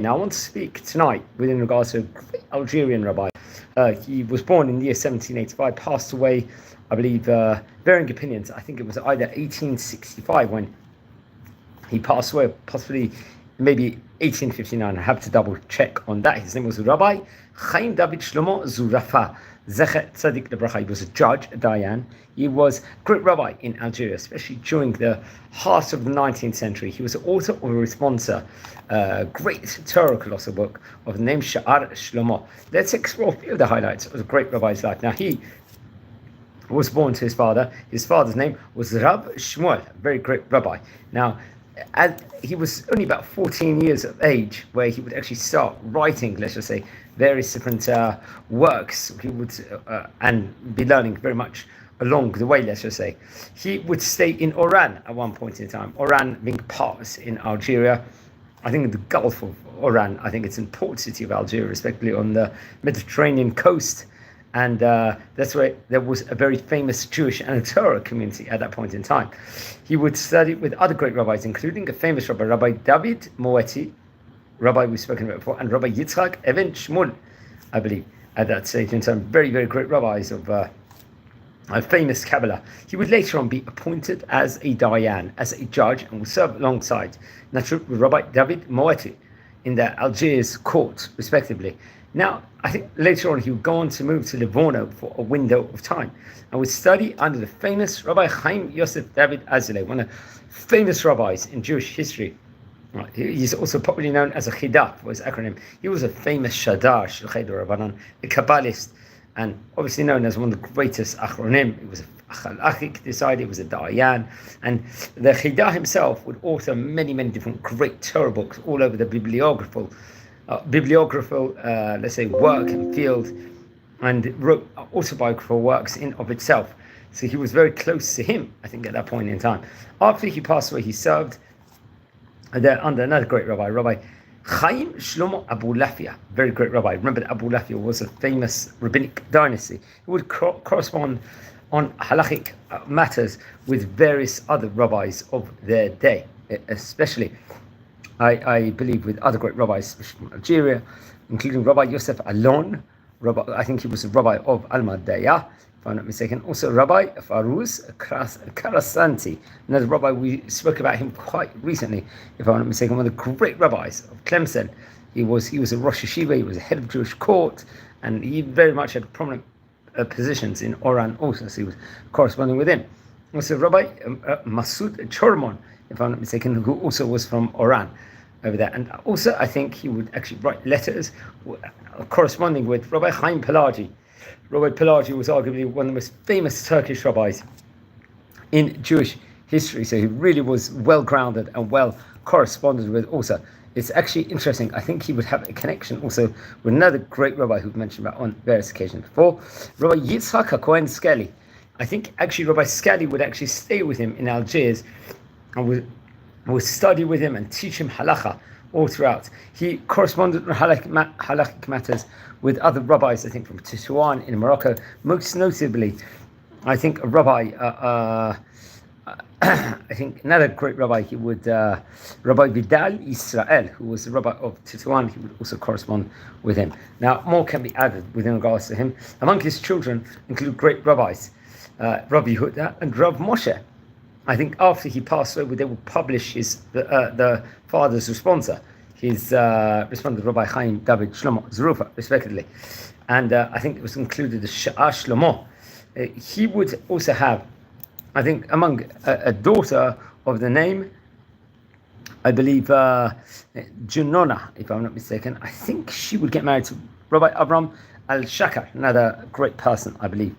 Now, I want to speak tonight within regards to a great Algerian rabbi. He was born in the year 1785, passed away, I believe, varying opinions. I think it was either 1865 when he passed away, possibly maybe 1859. I have to double check on that. His name was Rabbi Chaim David Shlomo Zurafa. Zecher Tzadik Lebracha. He was a judge, a Diane. He was a great rabbi in Algeria, especially during the heart of the 19th century. He was the author or a sponsor, a great Torah colossal book of the name Sha'ar Shlomo. Let's explore a few of the highlights of the great rabbi's life. Now, he was born to his father. His father's name was Rabbi Shmuel, a very great rabbi. Now, he was only about 14 years of age where he would actually start writing, let's just say, various different works. He would and be learning very much along the way, let's just say. He would stay in Oran at one point in time. Oran being part in Algeria, I think in the Gulf of Oran. I think it's an important city of Algeria, respectively on the Mediterranean coast. And that's where there was a very famous Jewish and a Torah community at that point in time. He would study with other great rabbis, including a famous rabbi, Rabbi David Moeti, rabbi we've spoken about before, and Rabbi Yitzchak Even Shmuel, I believe, at that stage in time. Very, very great rabbis of a famous Kabbalah. He would later on be appointed as a Diane, as a judge, and would serve alongside Rabbi David Moeti in the Algiers court, respectively. Now, I think later on he would go on to move to Livorno for a window of time and would study under the famous Rabbi Chaim Yosef David Azulay, one of the famous rabbis in Jewish history. He's also popularly known as a Chidah for his acronym. He was a famous Shadar, Shulchay Rabbanan, a Kabbalist, and obviously known as one of the greatest Achronim. He was a Chalachic, decided he was a Dayan, and the Chidah himself would author many, many different great Torah books all over the bibliographical, let's say, work and field, and wrote autobiographical works in of itself. So he was very close to him, I think, at that point in time. After he passed away, he served under another great rabbi, Rabbi Chaim Shlomo Abulafia, very great rabbi. Remember that Abulafia was a famous rabbinic dynasty. He would correspond on halachic matters with various other rabbis of their day, especially I believe with other great rabbis, especially from Algeria, including Rabbi Yosef Alon. I think he was a rabbi of Almadaya, if I'm not mistaken. Also Rabbi Faruz Karasanti, another rabbi, we spoke about him quite recently, if I'm not mistaken, one of the great rabbis of Tlemcen. He was a Rosh Yeshiva, he was a head of Jewish court, and he very much had prominent positions in Oran also, so he was corresponding with him. Also Rabbi Masud Chormon, if I'm not mistaken, who also was from Oran over there. And also I think he would actually write letters corresponding with Rabbi Chaim Pelagi. Rabbi Pelagi was arguably one of the most famous Turkish rabbis in Jewish history, so he really was well grounded and well corresponded with also. It's actually interesting, I think he would have a connection also with another great rabbi who've mentioned about on various occasions before, Rabbi Yitzchak HaKohen Skeli. I think actually Rabbi Skeli would actually stay with him in Algiers and would study with him and teach him halacha all throughout. He corresponded on halachic matters with other rabbis, I think from Tetuan in Morocco. Most notably, I think a rabbi, I think another great rabbi, he would, Rabbi Vidal Israel, who was the rabbi of Tetuan, he would also correspond with him. Now, more can be added within regards to him. Among his children include great rabbis, Rabbi Yehuda and Rav Moshe. I think after he passed away, they would publish the father's responder, his responder, Rabbi Chaim David Shlomo Zurafa, respectively. And I think it was included the Sha'ar Shlomo. He would also have, I think, among a daughter of the name, I believe, Junona, if I'm not mistaken. I think she would get married to Rabbi Avram Al-Shakar, another great person, I believe,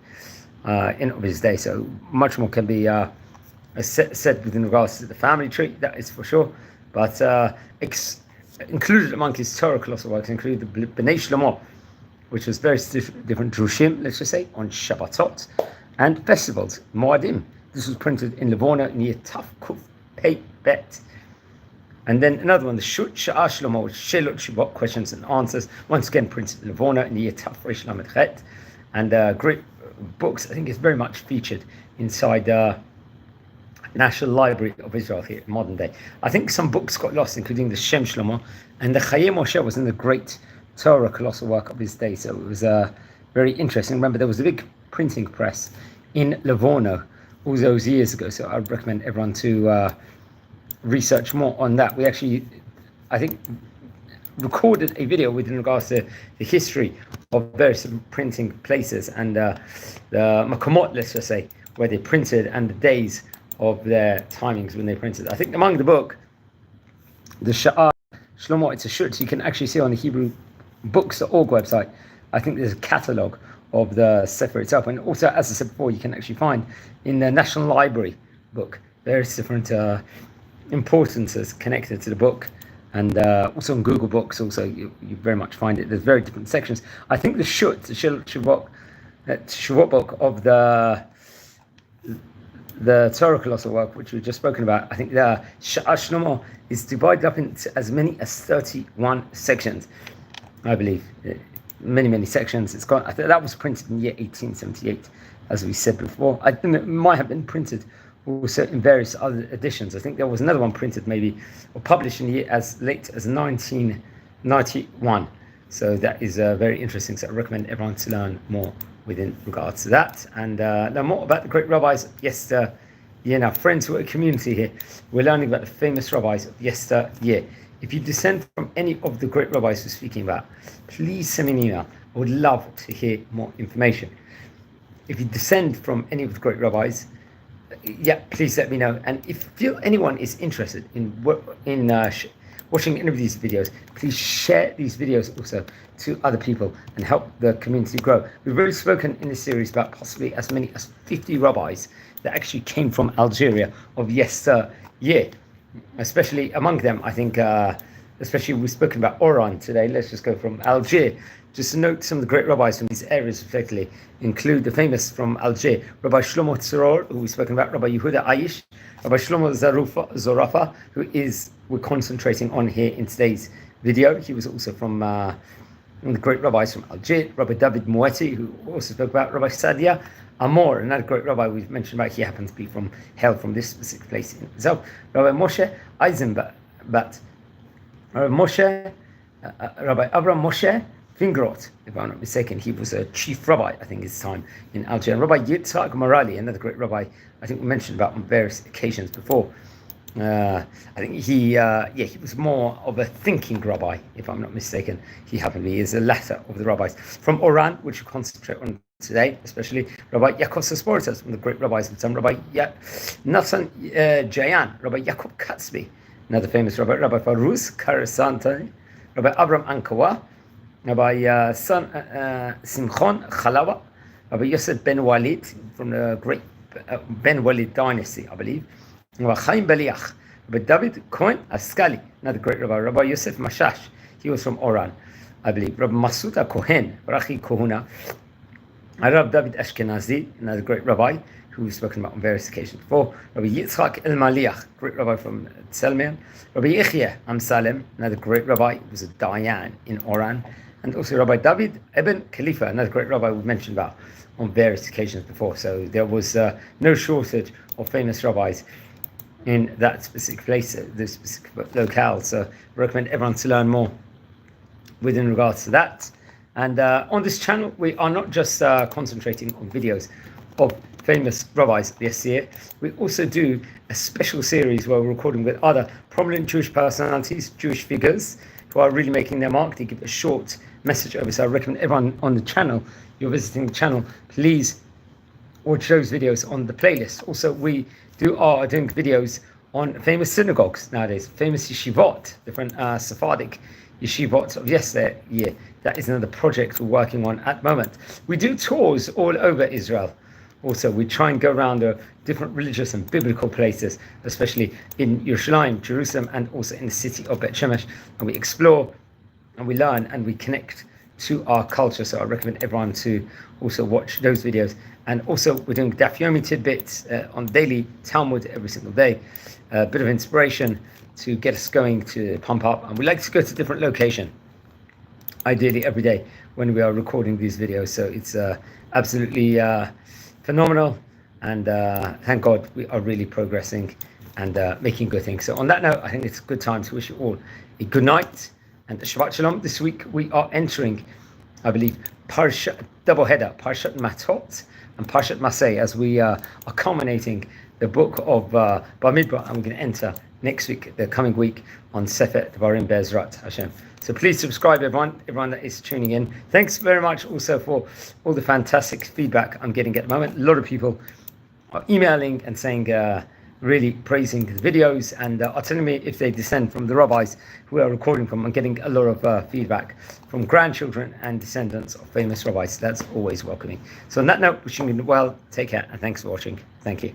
in of his day. So much more can be said within regards to the family tree, that is for sure. But included among his Torah colossal works include the Bnei Shlomo, which was very different drushim, let's just say, on Shabbatot and festivals, Moadim. This was printed in Livorno in the Taf Kuf Pei Bet. And then another one, the Shut Sha'ar Shlomo, Shelot Shabbat, questions and answers, once again printed in Livorno in the Taf Reish Lamed Chet. And great books, I think it's very much featured inside National Library of Israel here in modern day. I think some books got lost, including the Shem Shlomo, and the Chayim Moshe was in the great Torah colossal work of his day. So it was very interesting. Remember, there was a big printing press in Livorno all those years ago. So I would recommend everyone to research more on that. We actually, I think, recorded a video with regards to the history of various printing places and the makomot, let's just say, where they printed and the days of their timings when they printed. I think among the book, the Sha'ar Shlomo, it's a shirt you can actually see on the Hebrew Books.org website. I think there's a catalogue of the Sefer itself, and also, as I said before, you can actually find in the National Library book various different importances connected to the book, and also on Google Books. Also, you very much find it. There's very different sections. I think the Shavuot book of the Torah colossal work, which we've just spoken about, I think the Sha'ar Shlomo is divided up into as many as 31 sections, I believe. Many sections. It's got. I think that was printed in the year 1878, as we said before. I think it might have been printed also in various other editions. I think there was another one printed maybe or published in the year as late as 1991. So that is very interesting. So I recommend everyone to learn more within regards to that and learn more about the great rabbis of yesteryear. Now, friends, we're a community here. We're learning about the famous rabbis of yesteryear. If you descend from any of the great rabbis we're speaking about, please send me an email. I would love to hear more information. If you descend from any of the great rabbis, please let me know. And if anyone is interested in watching any of these videos, please share these videos also to other people and help the community grow. We've already spoken in this series about possibly as many as 50 rabbis that actually came from Algeria of yesteryear. Especially among them, I think, especially we've spoken about Oran today. Let's just go from Algiers. Just to note some of the great rabbis from these areas, particularly, include the famous from Algiers, Rabbi Shlomo Zurafa, who we've spoken about, Rabbi Yehuda Aish, Rabbi Shlomo Zurafa, who we're concentrating on here in today's video. He was also from the great rabbis from Algiers, Rabbi David Moeti, who also spoke about, Rabbi Sadia Amor, another great rabbi we've mentioned about. He happens to be hail from this specific place in itself. Rabbi Moshe Eisenbat, Rabbi Abraham Moshe Fingrot, if I'm not mistaken. He was a chief rabbi, I think, his time in Algeria. Rabbi Yitzhak Marali, another great rabbi I think we mentioned about on various occasions before. I think he was more of a thinking rabbi, if I'm not mistaken. He happened to be is the latter of the rabbis. From Oran, which we concentrate on today, especially Rabbi Yaakov Sasporitas, from the great rabbis of some, Rabbi Nathan Jayan, Rabbi Yaakov Katzbi, another famous rabbi, Rabbi Faruz Karasantani, Rabbi Avram Ankawa, Rabbi Simchon Chalawa, Rabbi Yosef Ben Walid, from the great Ben Walid dynasty, I believe, Rabbi Chaim Beliach, Rabbi David Cohen Askali, another great rabbi, Rabbi Yosef Mashash, he was from Oran, I believe, Rabbi Masuta Kohen, Rachi Kohuna, Rabbi David Ashkenazi, another great rabbi who we've spoken about on various occasions before, Rabbi Yitzchak El Maliach, great rabbi from Tzelmian, Rabbi Yechia Amsalem, another great rabbi, who was a Dayan in Oran, and also Rabbi David Eben Khalifa, another great rabbi we've mentioned about on various occasions before. So there was no shortage of famous rabbis in that specific place, this specific locale. So I recommend everyone to learn more within regards to that. And on this channel, we are not just concentrating on videos of famous rabbis of yesteryear. We also do a special series where we're recording with other prominent Jewish personalities, Jewish figures, who are really making their mark. They give a short message over. So I recommend everyone on the channel, you're visiting the channel, please watch those videos on the playlist. Also, we are doing videos on famous synagogues nowadays, famous yeshivot, different Sephardic yeshivot of yesteryear. That is another project we're working on at the moment. We do tours all over Israel. Also, we try and go around the different religious and biblical places, especially in Yerushalayim, Jerusalem, and also in the city of Bet Shemesh. And we explore and we learn and we connect to our culture. So I recommend everyone to also watch those videos. And also, we're doing Daf Yomi tidbits on daily Talmud every single day. A bit of inspiration to get us going, to pump up. And we like to go to different location, ideally every day, when we are recording these videos. So it's absolutely phenomenal and thank God we are really progressing and making good things. So on that note, I think it's a good time to wish you all a good night and Shabbat Shalom. This week we are entering, I believe, double header, Parshat Matot and Parshat Masei, as we are culminating the book of Bamidbar, and we're going to enter next week, the coming week, on Sefer Devarim Be'ezrat Hashem. So please subscribe, everyone that is tuning in. Thanks very much also for all the fantastic feedback I'm getting at the moment. A lot of people are emailing and saying, really praising the videos, and are telling me if they descend from the rabbis who are recording from. I'm getting a lot of feedback from grandchildren and descendants of famous rabbis. That's always welcoming. So on that note, wishing you well, take care, and thanks for watching. Thank you.